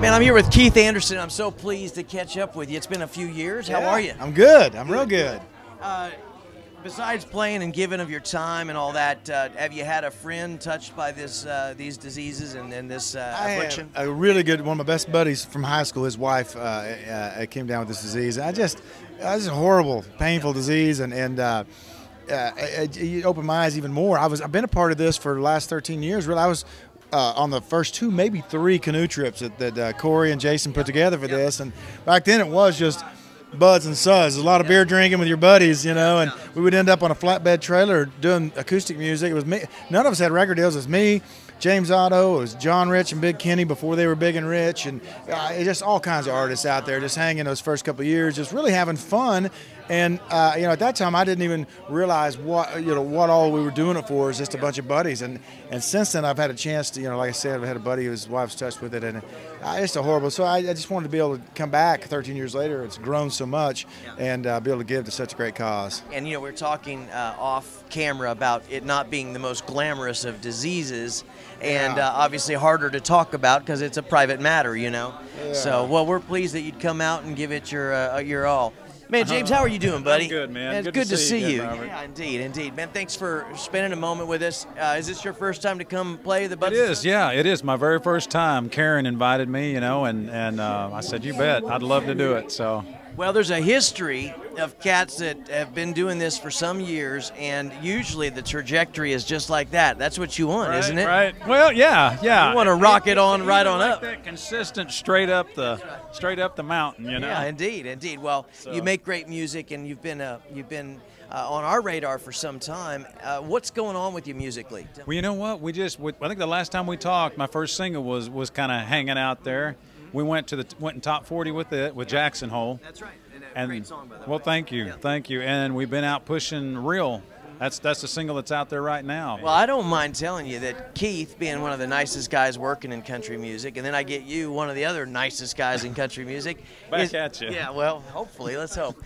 Man, I'm here with Keith Anderson. I'm so pleased to catch up with you. It's been a few years. How are you? I'm good. I'm real good. Besides playing and giving of your time and all that, have you had a friend touched by these diseases and this affliction? A really good one of my best buddies from high school. His wife came down with this disease. This is a horrible, painful disease, and it opened my eyes even more. I've been a part of this for the last 13 years. Really, I was on the first 2, maybe 3 canoe trips that Corey and Jason put together for this, and back then it was just buds and suds. A lot of beer drinking with your buddies, and we would end up on a flatbed trailer doing acoustic music. It was me. None of us had record deals. It was me, James Otto, it was John Rich and Big Kenny before they were big and rich, and just all kinds of artists out there just hanging those first couple of years, just really having fun. And at that time I didn't even realize what all we were doing it for. Is just a bunch of buddies, and since then I've had a chance to, like I said, I've had a buddy whose wife's touched with it, and it's a horrible. So I just wanted to be able to come back 13 years later. It's grown so much, and be able to give to such a great cause. And we're talking off camera about it not being the most glamorous of diseases, and obviously harder to talk about because it's a private matter, Yeah. So we're pleased that you'd come out and give it your all. Man, James, how are you doing, buddy? I'm good, man. It's good to see you. Robert. Yeah, indeed. Man, thanks for spending a moment with us. Is this your first time to come play the Buds? It is, yeah. It is my very first time. Karen invited me, and I said, you bet. I'd love to do it. So. Well, there's a history of cats that have been doing this for some years, and usually the trajectory is just like that. That's what you want, isn't it? Right. Well, yeah. You want to rock it on right on up. That consistent, straight up the mountain, Yeah, indeed. Well, you make great music, and you've been on our radar for some time. What's going on with you musically? Well, you know what? I think the last time we talked, my first single was kind of hanging out there. We went in top 40 with Jackson Hole. That's right. And a great song, by the way. Well, thank you. And we've been out pushing Real. That's the single that's out there right now. Well, I don't mind telling you that Keith, being one of the nicest guys working in country music, and then I get you, one of the other nicest guys in country music. Back at you. Yeah, well, hopefully, let's hope.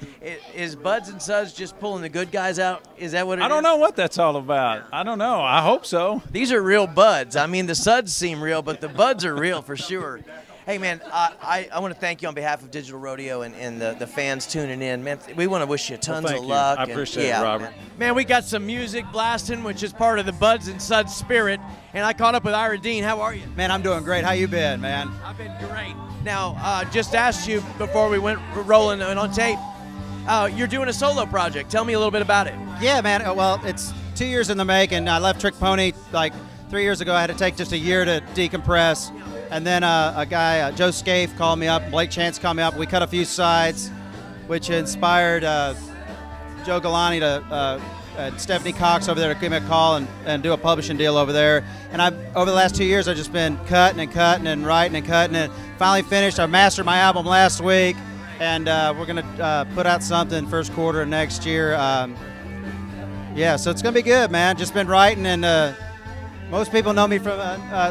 Is Buds and Suds just pulling the good guys out? Is that what it is? I don't know what that's all about. I don't know. I hope so. These are real buds. I mean, the Suds seem real, but the buds are real for sure. Hey, man, I want to thank you on behalf of Digital Rodeo and the fans tuning in. Man, we want to wish you tons of luck. I appreciate it, Robert. Man, we got some music blasting, which is part of the Buds and Suds spirit. And I caught up with Ira Dean. How are you? Man, I'm doing great. How you been, man? I've been great. Now, just asked you before we went rolling on tape, you're doing a solo project. Tell me a little bit about it. Yeah, man. Well, it's 2 years in the making. I left Trick Pony like 3 years ago. I had to take just a year to decompress. And then a guy, Joe Scaife, called me up. Blake Chance called me up. We cut a few sides, which inspired Joe Galani and Stephanie Cox over there to give me a call and do a publishing deal over there. And over the last 2 years, I've just been cutting and writing and cutting. And finally finished. I mastered my album last week, and we're going to put out something first quarter of next year. Yeah, so it's going to be good, man. Just been writing, and most people know me from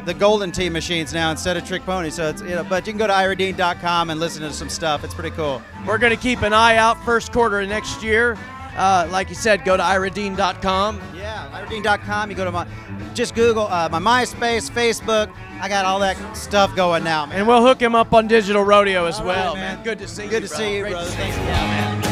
the Golden Tee machines now instead of Trick Pony. So it's, but you can go to iradean.com and listen to some stuff. It's pretty cool. We're going to keep an eye out first quarter of next year. Like you said, go to iradean.com. Yeah, iradean.com. You go to just Google my MySpace, Facebook. I got all that stuff going now, man. And we'll hook him up on Digital Rodeo as well, right, man. Good to see you. Good to see you, brother. Thanks, man.